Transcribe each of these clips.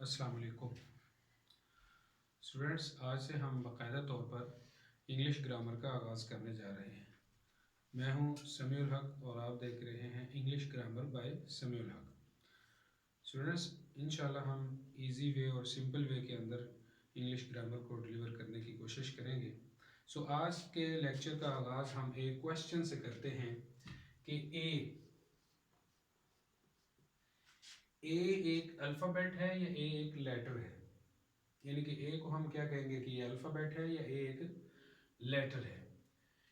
अस्सलाम वालेकुम स्टूडेंट्स, आज से हम बाकायदा तौर पर इंग्लिश ग्रामर का आगाज़ करने जा रहे हैं। मैं हूं समीउल हक और आप देख रहे हैं इंग्लिश ग्रामर बाय समीउल हक। स्टूडेंट्स, इंशाल्लाह हम इजी वे और सिंपल वे के अंदर इंग्लिश ग्रामर को डिलीवर करने की कोशिश करेंगे। आज के लेक्चर का आगाज़ हम एक क्वेश्चन से करते हैं कि ए एक अल्फ़ाबेट है या ए एक लेटर है। यानी कि ए को हम क्या कहेंगे कि ये अल्फ़ाबेट है या ए एक लेटर है।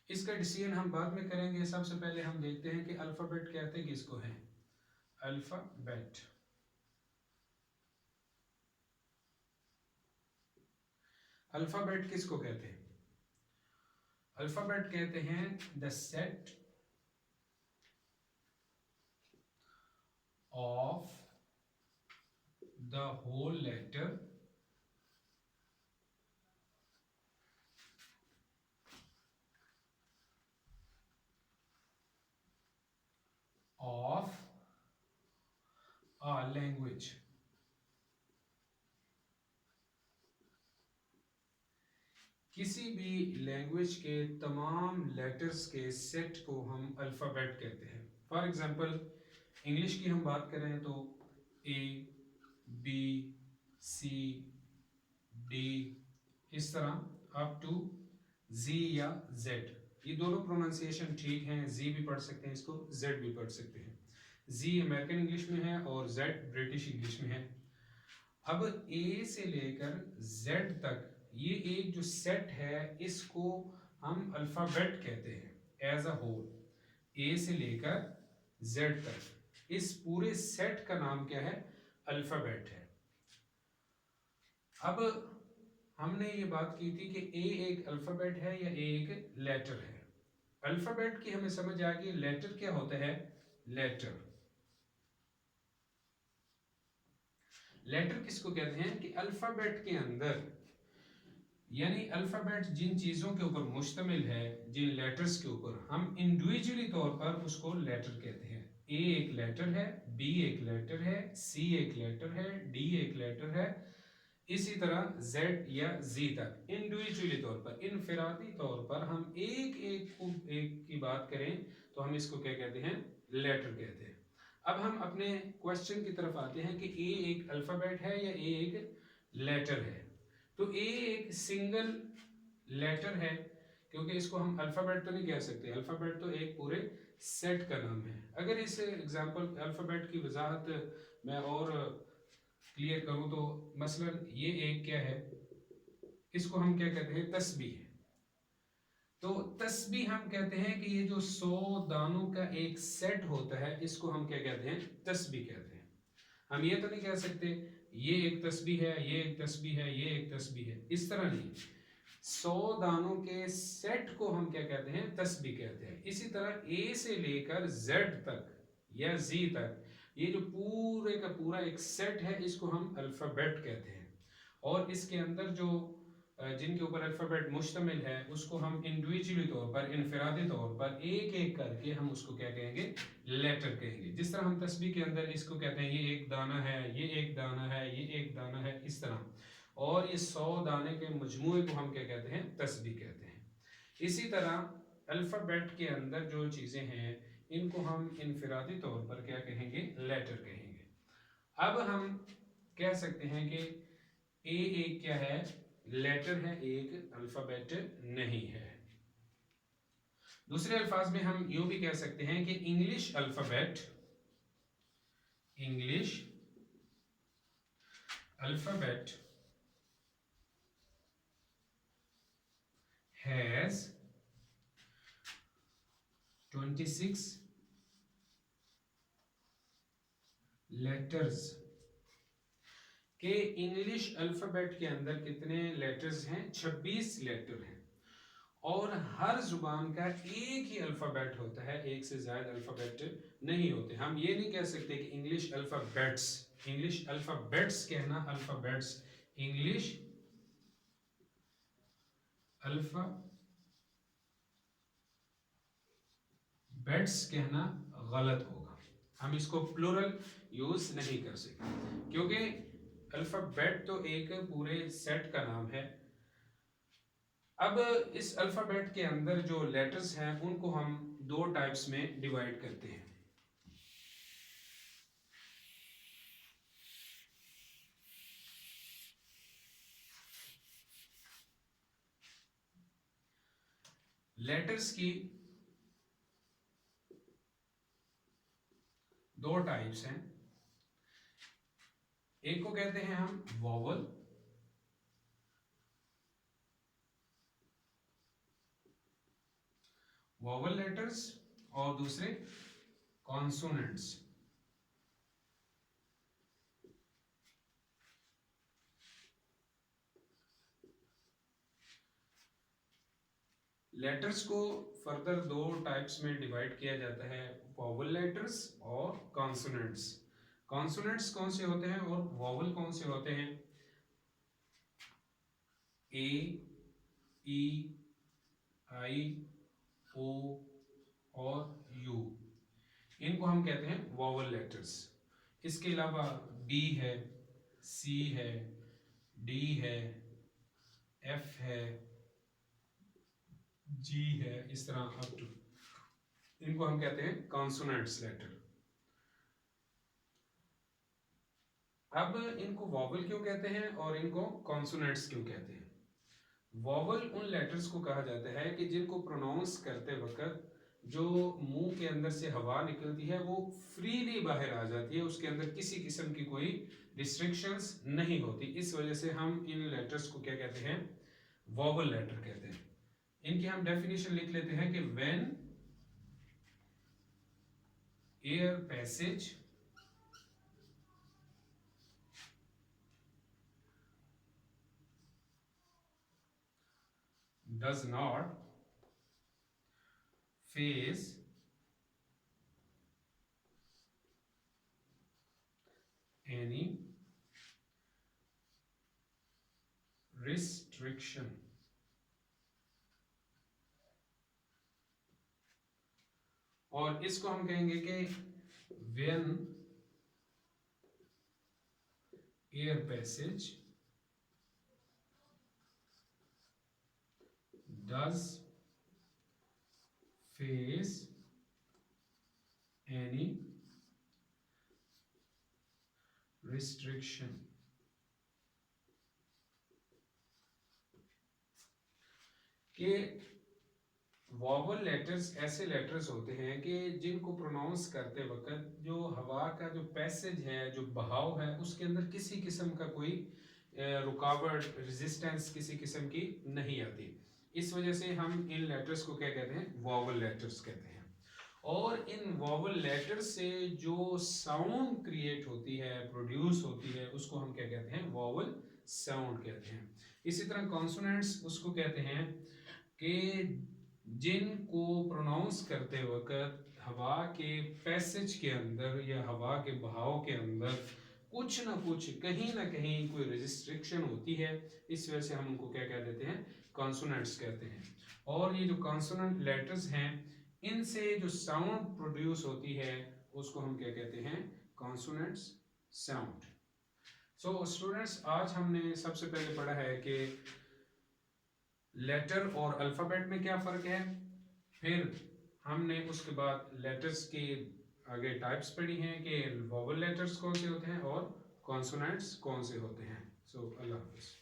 इसका डिसीजन हम बाद में करेंगे। सबसे पहले हम देखते हैं कि अल्फ़ाबेट कहते किसको हैं। अल्फ़ाबेट अल्फ़ाबेट किसको कहते हैं? अल्फ़ाबेट कहते हैं the set of the whole letter of a language। किसी भी लैंग्वेज के तमाम लेटर्स के सेट को हम अल्फ़ाबेट कहते हैं। फॉर एग्जांपल इंग्लिश की हम बात करें तो ए, बी, सी, डी, इस तरह अप टू जी या जेड। ये दोनों प्रोनाउंसिएशन ठीक हैं। जी भी पढ़ सकते हैं, इसको जेड भी पढ़ सकते हैं। जी अमेरिकन इंग्लिश में है और जेड ब्रिटिश इंग्लिश में है। अब ए से लेकर जेड तक ये एक जो सेट है इसको हम अल्फाबेट कहते हैं एज अ होल। ए से लेकर जेड तक इस पूरे सेट का नाम क्या है? अल्फाबेट है। अब हमने ये बात की थी कि ए एक अल्फाबेट है या ए एक लेटर है। अल्फाबेट की हमें समझ आ गई। लेटर क्या होता है? लेटर लेटर किसको कहते हैं कि अल्फाबेट के अंदर, यानी अल्फाबेट जिन चीजों के ऊपर मुश्तमिल है, जिन लेटर्स के ऊपर, हम इंडिविजुअली तौर पर उसको लेटर कहते हैं। ए एक लेटर है, बी एक लेटर है, सी एक लेटर है, डी एक लेटर है, इसी तरह जेड या जी तक इंडिविजुअली तौर पर, इनफिरादी तौर पर हम एक की बात करें तो हम इसको क्या कहते हैं? लेटर कहते हैं। अब हम अपने क्वेश्चन की तरफ आते हैं कि ए एक अल्फाबेट है या ए एक लेटर है। तो ए एक सिंगल लेटर है, क्योंकि इसको हम अल्फाबेट तो नहीं कह सकते। अल्फाबेट तो एक पूरे सेट का नाम है। अगर इस एग्जांपल अल्फाबेट की वजाहत मैं और क्लियर करूं तो मसलन ये एक क्या है, इसको हम क्या कहते हैं? तस्बीह है। तो तस्बीह हम कहते हैं कि ये जो 100 दानों का एक सेट होता है इसको हम क्या कहते हैं? तस्बीह कहते हैं। हम ये तो नहीं कह सकते ये एक तस्बीह है, ये एक तस्बीह है, ये एक तस्बीह है, इस तरह नहीं। 100 दानों के सेट को हम क्या कहते हैं? तस्बीह कहते हैं। इसी तरह ए से लेकर जेड तक या जी तक ये जो पूरे का पूरा एक सेट है इसको हम अल्फाबेट कहते हैं। और इसके अंदर जो जिनके ऊपर अल्फाबेट मुश्तमिल है उसको हम इंडिविजुअली तौर पर, इनफरादी तौर पर एक एक करके हम उसको क्या कहेंगे? लेटर कहेंगे। जिस तरह हम तस्बीह के अंदर इसको कहते हैं ये एक दाना है, ये एक दाना है, ये एक दाना है, इस तरह। और ये 100 दाने के मजमूए को हम क्या कहते हैं? तस्बीह कहते हैं। इसी तरह अल्फाबेट के अंदर जो चीज़ें हैं इनको हम इनफरादी तौर पर क्या कहेंगे? लेटर कहेंगे। अब हम कह सकते हैं कि ए एक क्या है? लेटर है, एक अल्फाबेट नहीं है। दूसरे अल्फाज में हम यूं भी कह सकते हैं कि इंग्लिश अल्फाबेट हैज 26 लेटर्स। के इंग्लिश अल्फाबेट के अंदर कितने लेटर्स हैं? 26 लेटर हैं। और हर जुबान का एक ही अल्फाबेट होता है, एक से ज्यादा अल्फाबेट नहीं होते। हम ये नहीं कह सकते कि इंग्लिश अल्फाबेट्स, इंग्लिश अल्फाबेट्स कहना, अल्फाबेट्स, इंग्लिश अल्फाबेट्स कहना गलत होगा। हम इसको प्लूरल यूज नहीं कर सकते, क्योंकि अल्फ़ाबेट तो एक पूरे सेट का नाम है। अब इस अल्फ़ाबेट के अंदर जो लेटर्स हैं उनको हम दो टाइप्स में डिवाइड करते हैं। लेटर्स की दो टाइप्स हैं। एक को कहते हैं हम वॉवल, वॉवल लेटर्स, और दूसरे कॉन्सोनेंट्स। लेटर्स को फर्दर दो टाइप्स में डिवाइड किया जाता है, वॉवल लेटर्स और कॉन्सोनेंट्स। कॉन्सोनेंट्स कौन से होते हैं और वॉवल कौन से होते हैं? ए, ई, आई, ओ और यू, इनको हम कहते हैं वॉवल लेटर्स। इसके अलावा बी है, सी है, डी है, एफ है, जी है, इस तरह अप टू, इनको हम कहते हैं कॉन्सोनेंट्स लेटर। अब इनको वॉवल क्यों कहते हैं और इनको कॉन्सोनेंट्स क्यों कहते हैं? वॉवल उन लेटर्स को कहा जाता है कि जिनको प्रोनाउंस करते वक्त जो मुंह के अंदर से हवा निकलती है वो फ्रीली बाहर आ जाती है, उसके अंदर किसी किस्म की कोई रिस्ट्रिक्शंस नहीं होती। इस वजह से हम इन लेटर्स को क्या कहते हैं? वॉवल लेटर कहते हैं। इनकी हम डेफिनेशन लिख लेते हैं कि when air passage does not face any restriction, और इसको हम कहेंगे कि when air passage does face any restriction। कि वॉवल लेटर्स ऐसे लेटर्स होते हैं कि जिनको प्रोनाउंस करते वक्त जो हवा का जो पैसेज है, जो बहाव है, उसके अंदर किसी किस्म का कोई रुकावट, रेजिस्टेंस किसी किस्म की नहीं आती। इस वजह से हम इन लेटर्स को क्या कहते हैं? वॉवल लेटर्स कहते हैं। और इन वॉवल लेटर्स से जो साउंड क्रिएट होती है, प्रोड्यूस होती है, उसको हम क्या कहते हैं? वॉवल साउंड कहते हैं। इसी तरह कॉन्सोनेंट्स उसको कहते हैं कि जिनको प्रोनाउंस करते वक्त हवा के पैसेज के अंदर या हवा के बहाव के अंदर कुछ ना कुछ, कहीं ना कहीं कोई रेजिस्ट्रिक्शन होती है। इस वजह से हम उनको क्या कह देते हैं? कॉन्सोनेंट्स कहते हैं। और ये जो कॉन्सोनेंट लेटर्स हैं, इनसे जो साउंड प्रोड्यूस होती है उसको हम क्या कहते हैं? Consonants sound. सो स्टूडेंट्स, आज हमने सबसे पहले पढ़ा है कि लेटर और अल्फ़ाबेट में क्या फ़र्क है। फिर हमने उसके बाद लेटर्स के आगे टाइप्स पढ़ी हैं कि वॉवल लेटर्स कौन से होते हैं और कॉन्सोनेंट्स कौन से होते हैं। सो अल्लाह हाफ़िज़।